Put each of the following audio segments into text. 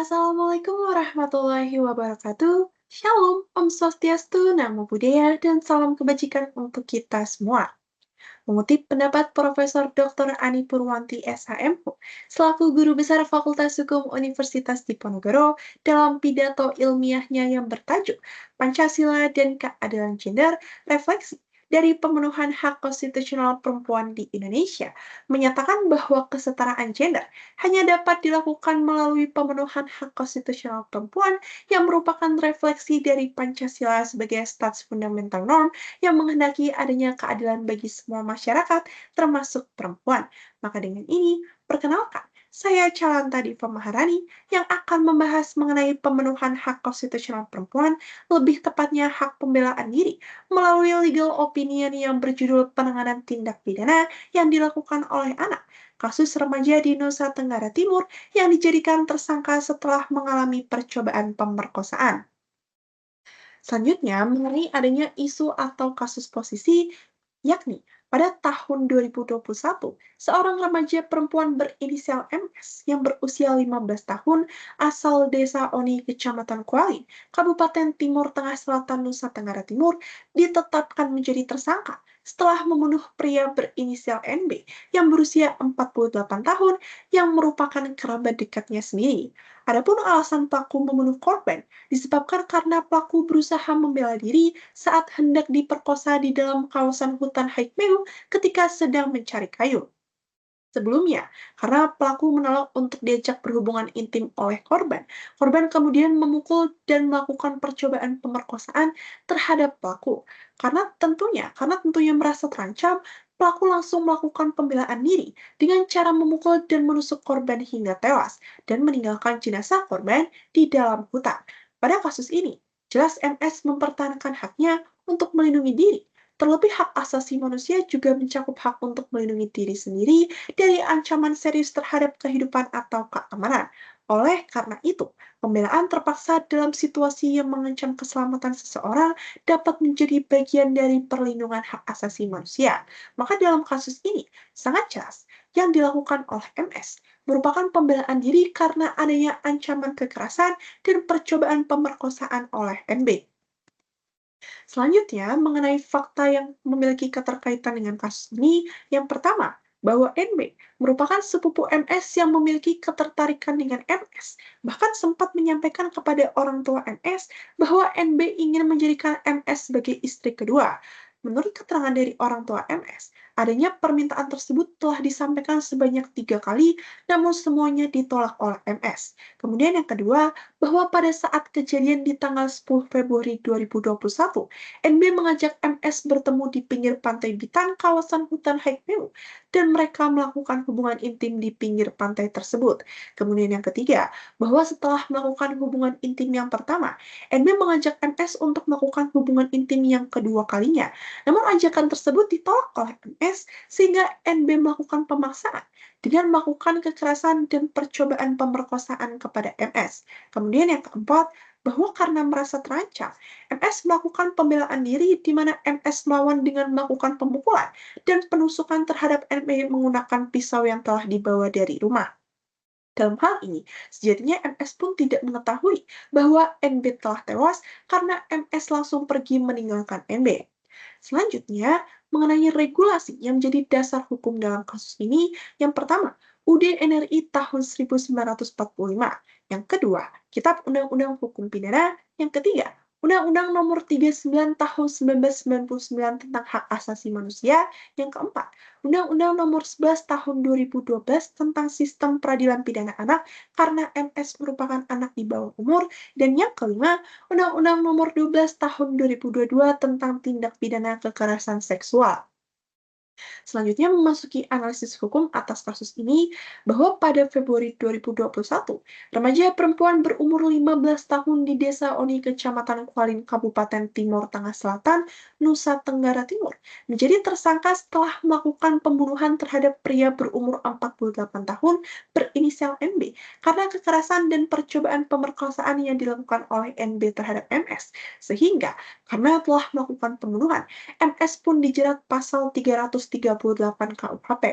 Assalamualaikum warahmatullahi wabarakatuh. Shalom, Om Swastiastu, Namo Buddhaya, dan salam kebajikan untuk kita semua. Mengutip pendapat Profesor Dr. Ani Purwanti SHMU, selaku Guru Besar Fakultas Hukum Universitas Diponegoro, dalam pidato ilmiahnya yang bertajuk Pancasila dan Keadilan Gender, Refleksi dari Pemenuhan Hak Konstitusional Perempuan di Indonesia, menyatakan bahwa kesetaraan gender hanya dapat dilakukan melalui pemenuhan hak konstitusional perempuan yang merupakan refleksi dari Pancasila sebagai stats fundamental norm yang menghendaki adanya keadilan bagi semua masyarakat, termasuk perempuan. Maka dengan ini, perkenalkan, saya Calanta Diva Maharani yang akan membahas mengenai pemenuhan hak konstitusional perempuan, lebih tepatnya hak pembelaan diri, melalui legal opinion yang berjudul penanganan tindak pidana yang dilakukan oleh anak, kasus remaja di Nusa Tenggara Timur yang dijadikan tersangka setelah mengalami percobaan pemerkosaan. Selanjutnya, mengenai adanya isu atau kasus posisi, yakni pada tahun 2021, seorang remaja perempuan berinisial MS yang berusia 15 tahun asal Desa Oni, Kecamatan Kualin, Kabupaten Timur Tengah Selatan, Nusa Tenggara Timur, ditetapkan menjadi tersangka setelah membunuh pria berinisial NB yang berusia 48 tahun yang merupakan kerabat dekatnya sendiri. Adapun alasan pelaku membunuh korban disebabkan karena pelaku berusaha membela diri saat hendak diperkosa di dalam kawasan hutan Haikmeu ketika sedang mencari kayu. Sebelumnya, karena pelaku menolak untuk diajak berhubungan intim oleh korban, korban kemudian memukul dan melakukan percobaan pemerkosaan terhadap pelaku. Karena tentunya merasa terancam, pelaku langsung melakukan pembelaan diri dengan cara memukul dan menusuk korban hingga tewas dan meninggalkan jenazah korban di dalam hutan. Pada kasus ini, jelas MS mempertahankan haknya untuk melindungi diri. Terlebih hak asasi manusia juga mencakup hak untuk melindungi diri sendiri dari ancaman serius terhadap kehidupan atau keamanan. Oleh karena itu, pembelaan terpaksa dalam situasi yang mengancam keselamatan seseorang dapat menjadi bagian dari perlindungan hak asasi manusia. Maka dalam kasus ini, sangat jelas yang dilakukan oleh MS merupakan pembelaan diri karena adanya ancaman kekerasan dan percobaan pemerkosaan oleh NB. Selanjutnya, mengenai fakta yang memiliki keterkaitan dengan kasus ini, yang pertama, bahwa NB merupakan sepupu MS yang memiliki ketertarikan dengan MS, bahkan sempat menyampaikan kepada orang tua MS bahwa NB ingin menjadikan MS sebagai istri kedua. Menurut keterangan dari orang tua MS, adanya permintaan tersebut telah disampaikan sebanyak 3 kali, namun semuanya ditolak oleh MS. Kemudian yang kedua, bahwa pada saat kejadian di tanggal 10 Februari 2021, NB mengajak MS bertemu di pinggir pantai Bitan, kawasan hutan Haikmeu, dan mereka melakukan hubungan intim di pinggir pantai tersebut. Kemudian yang ketiga, bahwa setelah melakukan hubungan intim yang pertama, NB mengajak MS untuk melakukan hubungan intim yang kedua kalinya. Namun ajakan tersebut ditolak oleh MS sehingga NB melakukan pemaksaan dengan melakukan kekerasan dan percobaan pemerkosaan kepada MS. Kemudian yang keempat, bahwa karena merasa terancam, MS melakukan pembelaan diri di mana MS melawan dengan melakukan pemukulan dan penusukan terhadap NB menggunakan pisau yang telah dibawa dari rumah. Dalam hal ini, sejatinya MS pun tidak mengetahui bahwa NB telah tewas karena MS langsung pergi meninggalkan NB. Selanjutnya, mengenai regulasi yang menjadi dasar hukum dalam kasus ini, yang pertama, UUD NRI tahun 1945, yang kedua, Kitab Undang-Undang Hukum Pidana, yang ketiga, Undang-Undang Nomor 39 Tahun 1999 tentang Hak Asasi Manusia, yang keempat, Undang-Undang Nomor 11 Tahun 2012 tentang Sistem Peradilan Pidana Anak karena MS merupakan anak di bawah umur, dan yang kelima, Undang-Undang Nomor 12 Tahun 2022 tentang Tindak Pidana Kekerasan Seksual. Selanjutnya memasuki analisis hukum atas kasus ini, bahwa pada Februari 2021, remaja perempuan berumur 15 tahun di Desa Oni, Kecamatan Kualin, Kabupaten Timur Tengah Selatan, Nusa Tenggara Timur, menjadi tersangka setelah melakukan pembunuhan terhadap pria berumur 48 tahun berinisial NB karena kekerasan dan percobaan pemerkosaan yang dilakukan oleh NB terhadap MS. Sehingga, karena telah melakukan pembunuhan, MS pun dijerat pasal 300 438 KUHP.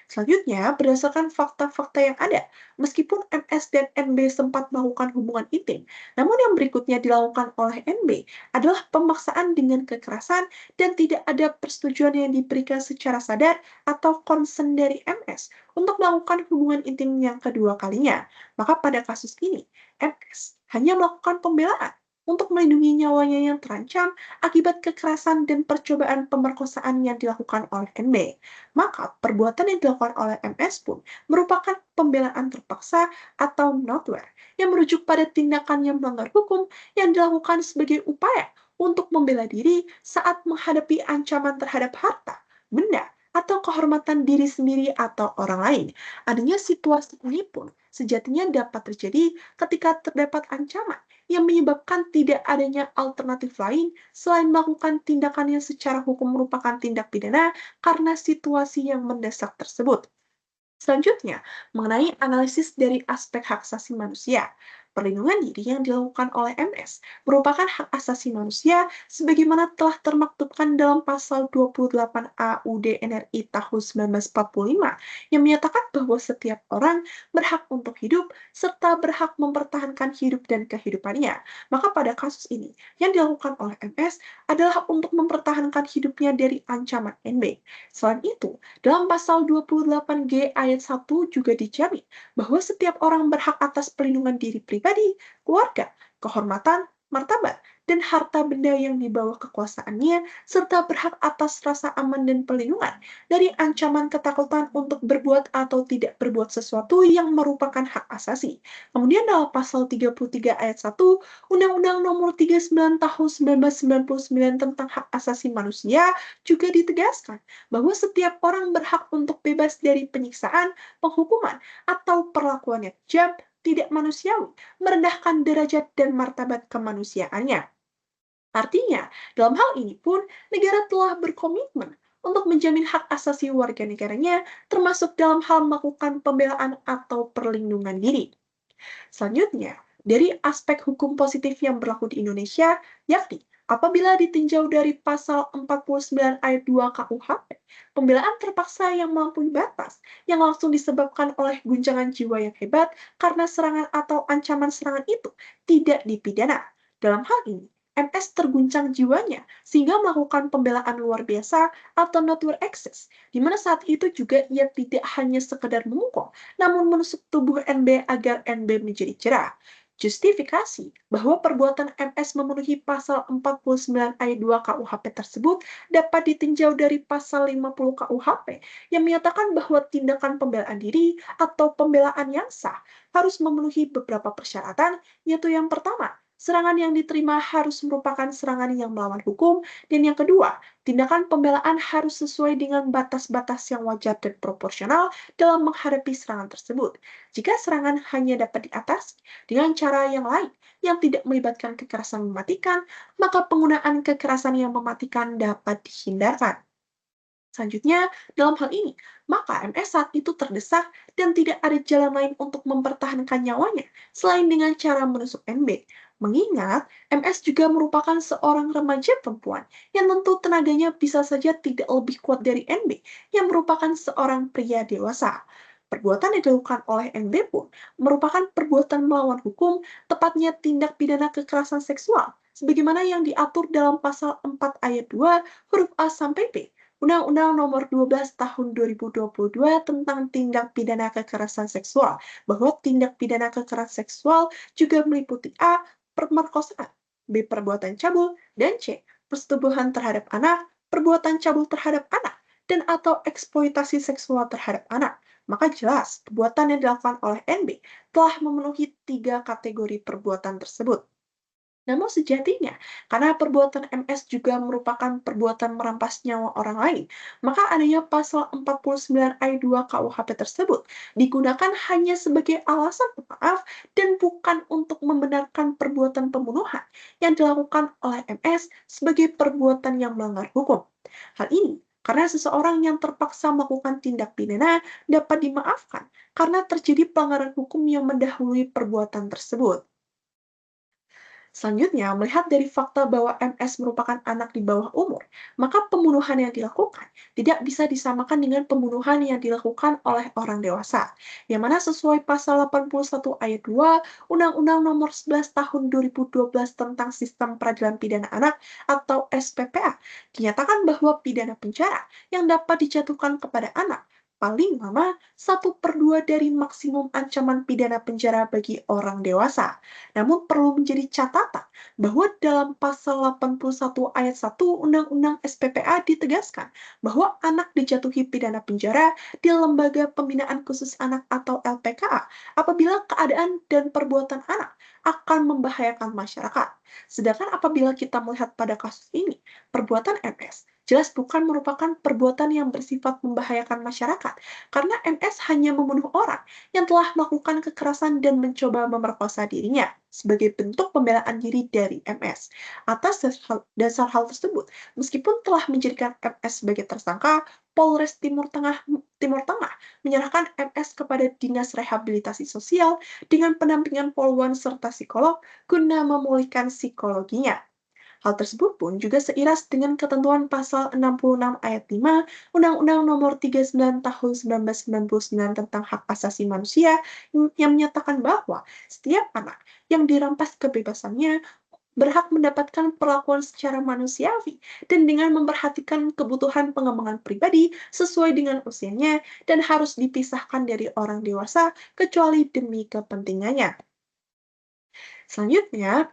Selanjutnya, berdasarkan fakta-fakta yang ada, meskipun MS dan NB sempat melakukan hubungan intim, namun yang berikutnya dilakukan oleh NB adalah pemaksaan dengan kekerasan dan tidak ada persetujuan yang diberikan secara sadar atau konsen dari MS untuk melakukan hubungan intim yang kedua kalinya. Maka pada kasus ini, MS hanya melakukan pembelaan untuk melindungi nyawanya yang terancam akibat kekerasan dan percobaan pemerkosaan yang dilakukan oleh NB. Maka, perbuatan yang dilakukan oleh MS pun merupakan pembelaan terpaksa atau notwear yang merujuk pada tindakan yang melanggar hukum yang dilakukan sebagai upaya untuk membela diri saat menghadapi ancaman terhadap harta, benda, atau kehormatan diri sendiri atau orang lain. Adanya situasi ini pun sejatinya dapat terjadi ketika terdapat ancaman yang menyebabkan tidak adanya alternatif lain selain melakukan tindakan yang secara hukum merupakan tindak pidana karena situasi yang mendesak tersebut. Selanjutnya, mengenai analisis dari aspek hak asasi manusia. Perlindungan diri yang dilakukan oleh MS merupakan hak asasi manusia sebagaimana telah termaktubkan dalam pasal 28A UUD NRI tahun 1945 yang menyatakan bahwa setiap orang berhak untuk hidup serta berhak mempertahankan hidup dan kehidupannya. Maka pada kasus ini, yang dilakukan oleh MS adalah untuk mempertahankan hidupnya dari ancaman NB. Selain itu, dalam pasal 28G ayat 1 juga dijamin bahwa setiap orang berhak atas perlindungan diri pribadi, keluarga, kehormatan, martabat, dan harta benda yang di bawah kekuasaannya, serta berhak atas rasa aman dan perlindungan dari ancaman ketakutan untuk berbuat atau tidak berbuat sesuatu yang merupakan hak asasi. Kemudian dalam pasal 33 ayat 1, Undang-Undang Nomor 39 Tahun 1999 tentang Hak Asasi Manusia juga ditegaskan bahwa setiap orang berhak untuk bebas dari penyiksaan, penghukuman, atau perlakuan yang kejam, tidak manusiawi, merendahkan derajat dan martabat kemanusiaannya. Artinya, dalam hal ini pun, negara telah berkomitmen untuk menjamin hak asasi warga negaranya, termasuk dalam hal melakukan pembelaan atau perlindungan diri. Selanjutnya, dari aspek hukum positif yang berlaku di Indonesia, yakni apabila ditinjau dari pasal 49 ayat 2 KUHP, pembelaan terpaksa yang melampaui batas yang langsung disebabkan oleh guncangan jiwa yang hebat karena serangan atau ancaman serangan itu tidak dipidana. Dalam hal ini, MS terguncang jiwanya sehingga melakukan pembelaan luar biasa atau noture excess, di mana saat itu juga ia tidak hanya sekedar memukul, namun menusuk tubuh NB agar NB menjadi cerah. Justifikasi bahwa perbuatan MS memenuhi pasal 49 ayat 2 KUHP tersebut dapat ditinjau dari pasal 50 KUHP yang menyatakan bahwa tindakan pembelaan diri atau pembelaan yang sah harus memenuhi beberapa persyaratan, yaitu yang pertama, serangan yang diterima harus merupakan serangan yang melawan hukum, dan yang kedua, tindakan pembelaan harus sesuai dengan batas-batas yang wajar dan proporsional dalam menghadapi serangan tersebut. Jika serangan hanya dapat diatasi dengan cara yang lain yang tidak melibatkan kekerasan mematikan, maka penggunaan kekerasan yang mematikan dapat dihindarkan. Selanjutnya, dalam hal ini, maka MS saat itu terdesak dan tidak ada jalan lain untuk mempertahankan nyawanya selain dengan cara menusuk NB. Mengingat MS juga merupakan seorang remaja perempuan yang tentu tenaganya bisa saja tidak lebih kuat dari NB yang merupakan seorang pria dewasa. Perbuatan yang dilakukan oleh NB pun merupakan perbuatan melawan hukum, tepatnya tindak pidana kekerasan seksual, sebagaimana yang diatur dalam pasal 4 ayat 2 huruf A sampai P Undang-Undang Nomor 12 Tahun 2022 tentang Tindak Pidana Kekerasan Seksual, bahwa tindak pidana kekerasan seksual juga meliputi A. Pemerkosaan, B. Perbuatan cabul, dan C. Persetubuhan terhadap anak, perbuatan cabul terhadap anak, dan atau eksploitasi seksual terhadap anak. Maka jelas, perbuatan yang dilakukan oleh NB telah memenuhi 3 kategori perbuatan tersebut. Namun sejatinya, karena perbuatan MS juga merupakan perbuatan merampas nyawa orang lain, maka adanya pasal 49 ayat 2 KUHP tersebut digunakan hanya sebagai alasan pemaaf dan bukan untuk membenarkan perbuatan pembunuhan yang dilakukan oleh MS sebagai perbuatan yang melanggar hukum. Hal ini karena seseorang yang terpaksa melakukan tindak pidana dapat dimaafkan karena terjadi pelanggaran hukum yang mendahului perbuatan tersebut. Selanjutnya, melihat dari fakta bahwa MS merupakan anak di bawah umur, maka pembunuhan yang dilakukan tidak bisa disamakan dengan pembunuhan yang dilakukan oleh orang dewasa, yang mana sesuai pasal 81 ayat 2 Undang-Undang Nomor 11 Tahun 2012 tentang Sistem Peradilan Pidana Anak atau SPPA, dinyatakan bahwa pidana penjara yang dapat dijatuhkan kepada anak paling lama 1/2 dari maksimum ancaman pidana penjara bagi orang dewasa. Namun perlu menjadi catatan bahwa dalam pasal 81 ayat 1 Undang-Undang SPPA ditegaskan bahwa anak dijatuhi pidana penjara di Lembaga Pembinaan Khusus Anak atau LPKA apabila keadaan dan perbuatan anak akan membahayakan masyarakat. Sedangkan apabila kita melihat pada kasus ini, perbuatan MS jelas bukan merupakan perbuatan yang bersifat membahayakan masyarakat, karena MS hanya membunuh orang yang telah melakukan kekerasan dan mencoba memerkosa dirinya sebagai bentuk pembelaan diri dari MS. Atas dasar hal tersebut, meskipun telah menjadikan MS sebagai tersangka, Polres Timur Tengah menyerahkan MS kepada Dinas Rehabilitasi Sosial dengan pendampingan poluan serta psikolog guna memulihkan psikologinya. Hal tersebut pun juga seiras dengan ketentuan pasal 66 ayat 5 Undang-Undang Nomor 39 Tahun 1999 tentang Hak Asasi Manusia yang menyatakan bahwa setiap anak yang dirampas kebebasannya berhak mendapatkan perlakuan secara manusiawi dan dengan memperhatikan kebutuhan pengembangan pribadi sesuai dengan usianya dan harus dipisahkan dari orang dewasa kecuali demi kepentingannya. Selanjutnya,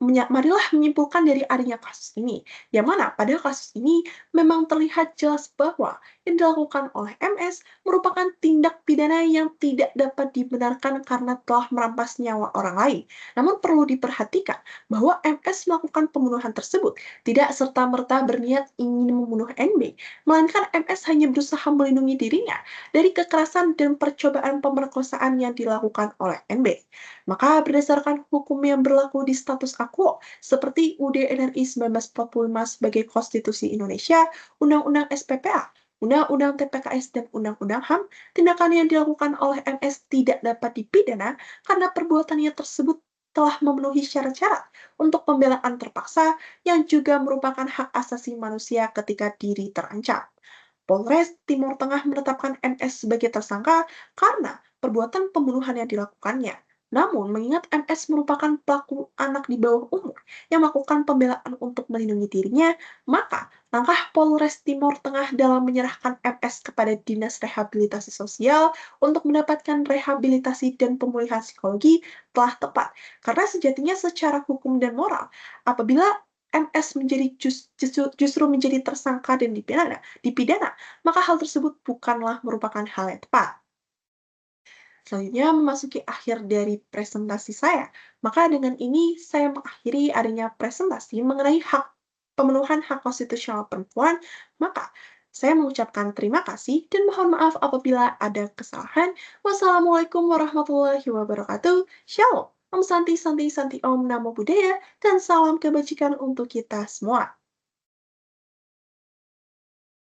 marilah menyimpulkan dari adanya kasus ini, yang mana pada kasus ini memang terlihat jelas bahwa yang dilakukan oleh MS merupakan tindak pidana yang tidak dapat dibenarkan karena telah merampas nyawa orang lain. Namun perlu diperhatikan bahwa MS melakukan pembunuhan tersebut tidak serta-merta berniat ingin membunuh NB, melainkan MS hanya berusaha melindungi dirinya dari kekerasan dan percobaan pemerkosaan yang dilakukan oleh NB. Maka berdasarkan hukum yang berlaku di status quo, seperti UUD RI 1945 sebagai Konstitusi Indonesia, Undang-Undang SPPA, Undang-Undang TPKS, dan Undang-Undang HAM, tindakan yang dilakukan oleh MS tidak dapat dipidana karena perbuatannya tersebut telah memenuhi syarat-syarat untuk pembelaan terpaksa yang juga merupakan hak asasi manusia ketika diri terancam. Polres Timur Tengah menetapkan MS sebagai tersangka karena perbuatan pembunuhan yang dilakukannya. Namun, mengingat MS merupakan pelaku anak di bawah umur yang melakukan pembelaan untuk melindungi dirinya, maka langkah Polres Timur Tengah dalam menyerahkan MS kepada Dinas Rehabilitasi Sosial untuk mendapatkan rehabilitasi dan pemulihan psikologi telah tepat. Karena sejatinya secara hukum dan moral, apabila MS justru menjadi tersangka dan dipidana, maka hal tersebut bukanlah merupakan hal yang tepat. Selanjutnya memasuki akhir dari presentasi saya. Maka dengan ini saya mengakhiri adanya presentasi mengenai pemenuhan hak konstitusional perempuan. Maka saya mengucapkan terima kasih dan mohon maaf apabila ada kesalahan. Wassalamualaikum warahmatullahi wabarakatuh. Shalom. Om Santi Santi Santi Om Namo Buddhaya dan salam kebajikan untuk kita semua.